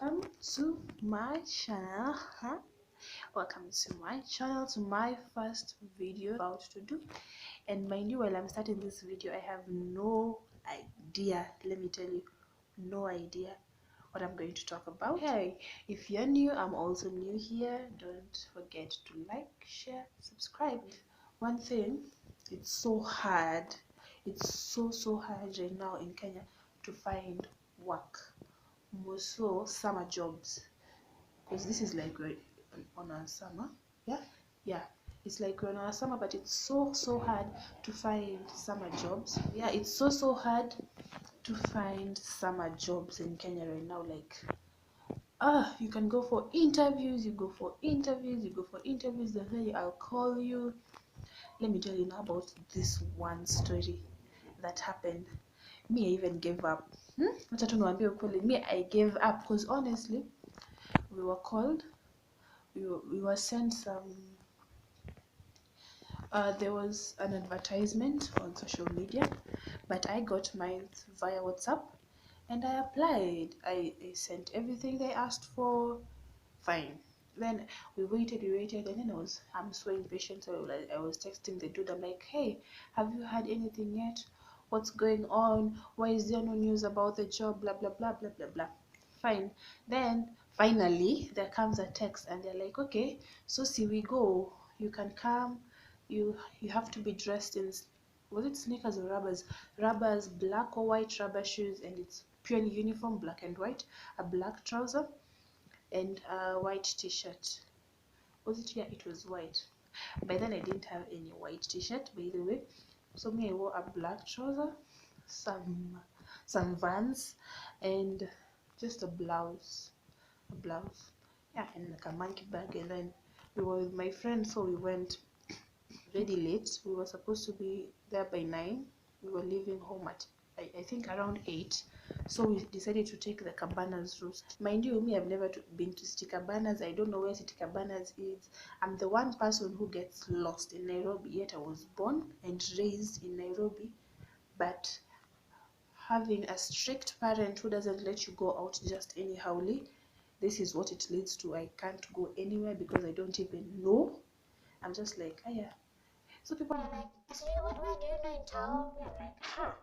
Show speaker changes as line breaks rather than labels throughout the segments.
welcome to my channel. Welcome to my channel, to my first video about to do. And mind you, while I'm starting this video, I have no idea, let me tell you, no idea what I'm going to talk about. Hey, if you're new, I'm also new here. Don't forget to like, share, subscribe. One thing, it's so hard, it's so hard right now in Kenya to find work, more so summer jobs, because this is like we're on our summer. Yeah, it's like we're on our summer, but it's so hard to find summer jobs. Yeah, it's so hard to find summer jobs in Kenya right now. Like you can go for interviews, you go for interviews, they say I'll call you. Let me tell you now about this one story that happened. Me, I even gave up. Me, I gave up because honestly, we were called, we were sent some, there was an advertisement on social media, but I got mine via WhatsApp and I applied. I sent everything they asked for. Fine. Then we waited, and then I'm so impatient. So I was texting the dude. I'm like, hey, have you had anything yet? What's going on? Why is there no news about the job? Blah blah blah blah blah blah. Fine. Then finally there comes a text and they're like, okay, so see we go. You can come. You have to be dressed in, was it sneakers or rubbers? Rubbers, black or white rubber shoes, and it's purely uniform, black and white. A black trouser and a white t-shirt. Was it? Yeah, it was white. By then I didn't have any white t-shirt, by the way, so me, I wore a black trouser, some Vans, and just a blouse, yeah, and like a monkey bag. And then we were with my friend, so we went really late. We were supposed to be there by 9. We were leaving home at I think around 8, so we decided to take the Cabanas route. Mind you, me, I've never been to City Cabanas. I don't know where City Cabanas is. I'm the one person who gets lost in Nairobi, yet I was born and raised in Nairobi. But having a strict parent who doesn't let you go out just anyhowly, this is what it leads to. I can't go anywhere because I don't even know. I'm just like, yeah. So people are like, so what do you know in town? Yeah, like,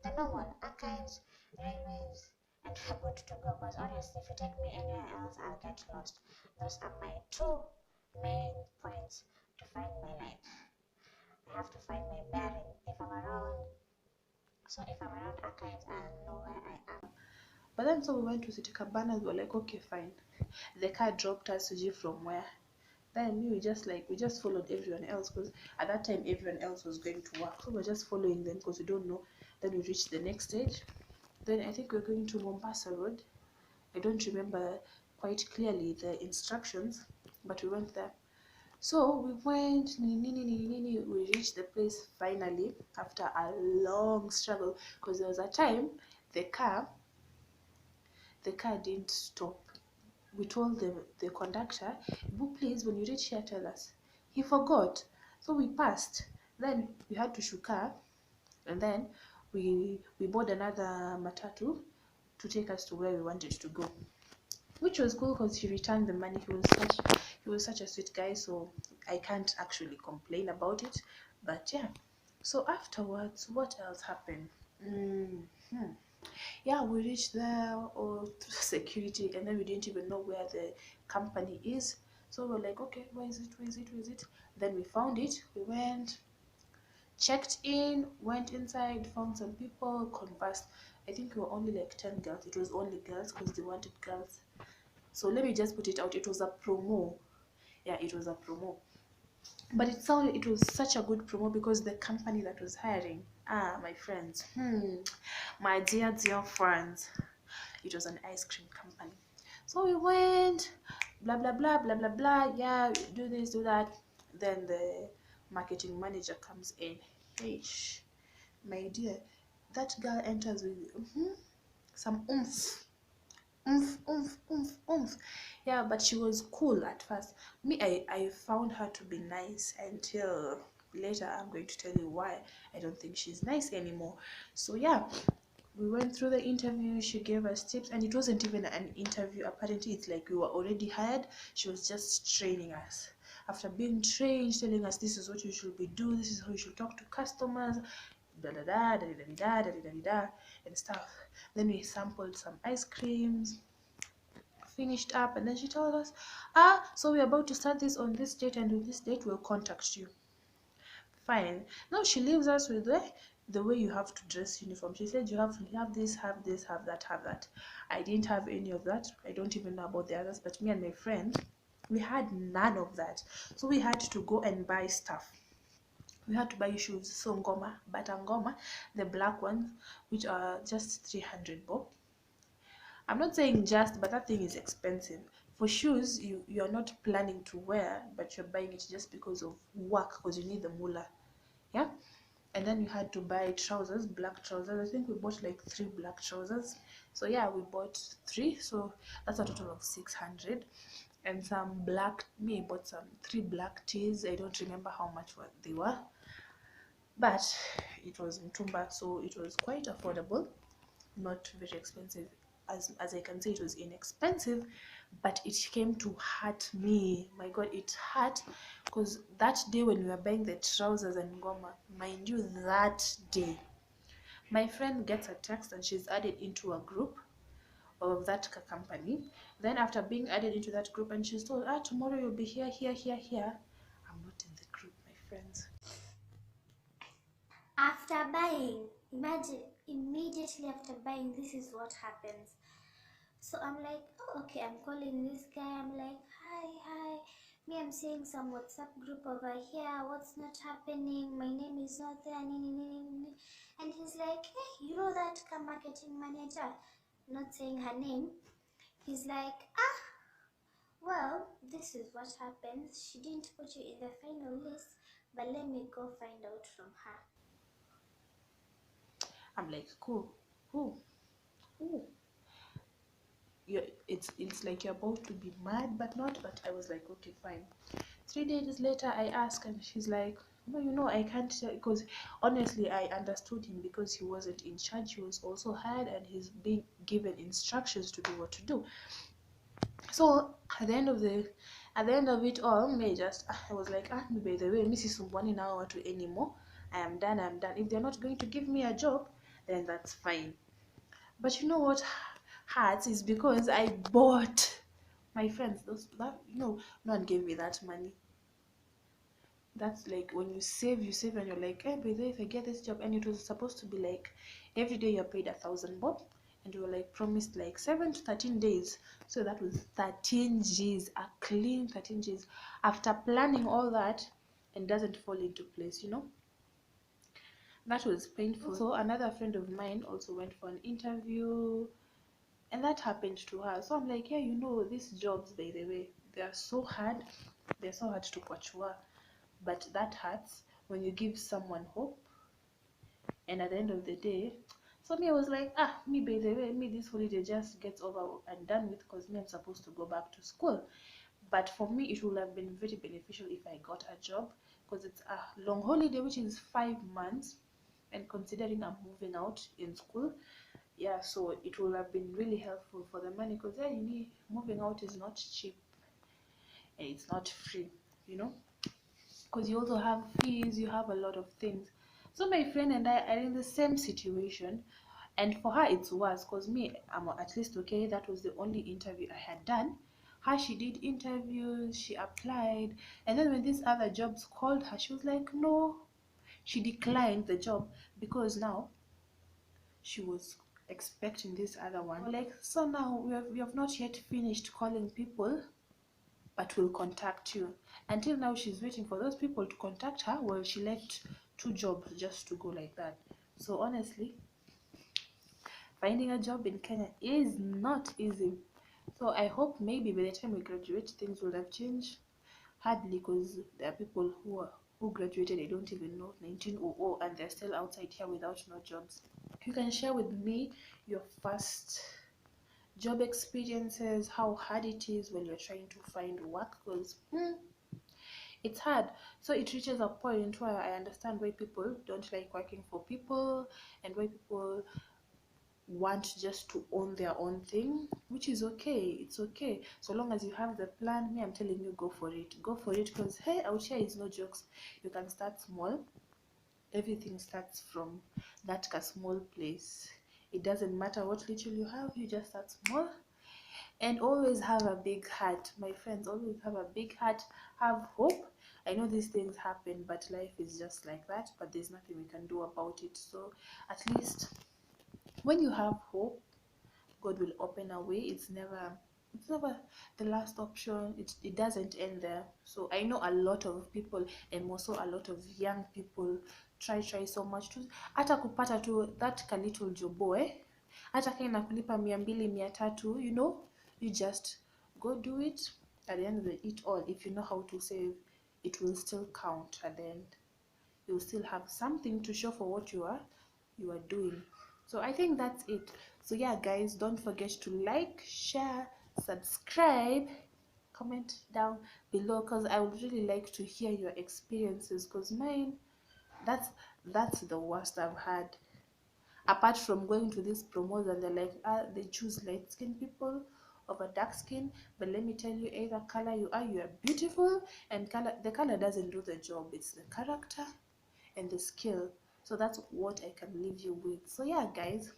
the normal archives, railways, and good to go. Because honestly, if you take me anywhere else, I'll get lost. Those are my two main points to find my life. I have to find my bearing if I'm around. So if I'm around archives, I'll know where I am. But then, so we went to City Cabanas. We were like, okay, fine. The car dropped us from where? Then we just followed everyone else, because at that time everyone else was going to work, so we're just following them because we don't know. Then we reached the next stage. Then I think we're going to Mombasa Road. I don't remember quite clearly the instructions, but we went there. So we went, we reached the place finally after a long struggle, because there was a time the car didn't stop. We told the conductor, please, when you reach here, tell us. He forgot, so we passed. Then we had to shuka, and then we bought another matatu to take us to where we wanted to go, which was cool because he returned the money. He was such a sweet guy, so I can't actually complain about it. But yeah, so afterwards, what else happened? Yeah, we reached there through security, and then we didn't even know where the company is. So we're like, okay, where is it? Then we found it. We went, checked in, went inside, found some people, conversed. I think we were only like 10 girls. It was only girls because they wanted girls. So let me just put it out, it was a promo. Yeah, it was a promo, but it was such a good promo because the company that was hiring, my friends, my dear friends, it was an ice cream company. So we went, blah blah blah blah blah blah, yeah, do this, do that. Then the marketing manager comes in. Hey, my dear, that girl enters with some oomph. Yeah, but she was cool at first. Me, I found her to be nice until later. I'm going to tell you why I don't think she's nice anymore. So yeah, we went through the interview. She gave us tips, and it wasn't even an interview. Apparently it's like we were already hired. She was just training us. After being trained, telling us this is what you should be doing, this is how you should talk to customers, da da da da da da da da da and stuff. Then we sampled some ice creams, finished up, and then she told us, so we're about to start this on this date, and on this date we'll contact you. Fine. Now she leaves us with the way you have to dress uniform. She said you have to have this, have this, have that, have that. I didn't have any of that. I don't even know about the others, but me and my friend, we had none of that. So we had to go and buy stuff. We had to buy shoes, so ngoma, bata ngoma, the black ones, which are just 300 bob. I'm not saying just, but that thing is expensive. For shoes, you're not planning to wear, but you're buying it just because of work, because you need the moolah. Yeah. And then you had to buy trousers, black trousers. I think we bought like 3 black trousers. So yeah, we bought 3, so that's a total of 600. And some black, me bought some 3 black tees. I don't remember how much they were, but it was mtumba, so it was quite affordable, not very expensive. As I can say, it was inexpensive, but it came to hurt me. My god, it hurt, because that day when we were buying the trousers and ngoma, mind you, that day my friend gets a text and she's added into a group of that company. Then after being added into that group, and she's told, tomorrow you'll be here, here, here, here. I'm not in the group, my friends.
After buying, imagine, immediately after buying, this is what happens. So I'm like, oh, okay, I'm calling this guy. I'm like, hi. Me, I'm seeing some WhatsApp group over here. What's not happening? My name is not there. And he's like, hey, you know that marketing manager? Not saying her name. He's like, well, this is what happens. She didn't put you in the final list, but let me go find out from her.
I'm like, cool. It's like you're about to be mad, but not. But I was like, okay, fine. 3 days later, I asked, and she's like, no, I can't tell, because honestly, I understood him, because he wasn't in charge. He was also hired, and he's being given instructions to do what to do. So at the end of it all, I was like, by the way, Mrs. Sumbwani now to anymore. I am done. If they're not going to give me a job, then that's fine. But you know what hurts is because I bought my friends no one gave me that money. That's like when you save, and you're like, hey, by the way, if I get this job, and it was supposed to be like every day you're paid 1,000 bob, and you were like promised like 7 to 13 days. So that was 13 G's, a clean 13 G's. After planning all that, and doesn't fall into place, that was painful. So another friend of mine also went for an interview, and that happened to her. So I'm like, yeah, these jobs, by the way, they're so hard to pachua, but that hurts when you give someone hope, and at the end of the day. So me, I was like, me, by the way, me, this holiday just gets over and done with, because me, I'm supposed to go back to school. But for me, it would have been very beneficial if I got a job, because it's a long holiday, which is 5 months, and considering I'm moving out in school, yeah, so it will have been really helpful for the money, because moving out is not cheap, and it's not free, because you also have fees, you have a lot of things. So my friend and I are in the same situation, and for her it's worse, because me, I'm at least okay. That was the only interview I had done. Her, she did interviews, she applied, and then when these other jobs called her, she was like, no, she declined the job, because now she was expecting this other one. Like, so now we have not yet finished calling people, but we'll contact you. Until now, she's waiting for those people to contact her. Well, she left 2 jobs just to go like that. So honestly, finding a job in Kenya is not easy. So I hope maybe by the time we graduate, things will have changed. Hardly, because there are people who graduated, I don't even know, 1900, and they're still outside here without no jobs. You can share with me your first job experiences, how hard it is when you're trying to find work, because it's hard. So it reaches a point where I understand why people don't like working for people, and why people want just to own their own thing, which is okay. It's okay, so long as you have the plan. Me, I'm telling you, go for it, go for it, because hey, out here is no jokes. You can start small. Everything starts from that small place. It doesn't matter what little you have, you just start small. And always have a big heart, my friends. Always have a big heart. Have hope. I know these things happen, but life is just like that. But there's nothing we can do about it. So at least when you have hope, God will open a way. It's never the last option. It doesn't end there. So I know a lot of people, and also a lot of young people try so much to hata kupata tu that ka little jobo, hata kama inakulipa 200 300, you just go do it. At the end of it all, if you know how to save, it will still count. At the end, you'll still have something to show for what you are doing. So I think that's it. So yeah, guys, don't forget to like, share, subscribe, comment down below, because I would really like to hear your experiences, because mine, that's the worst I've had. Apart from going to these promos and they're like, they choose light skinned people over dark skin. But let me tell you, either color you are beautiful, and the color doesn't do the job. It's the character and the skill. So that's what I can leave you with. So yeah, guys,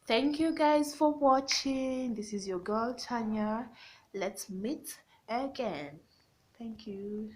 thank you guys for watching. This is your girl Tanya. Let's meet again. Thank you.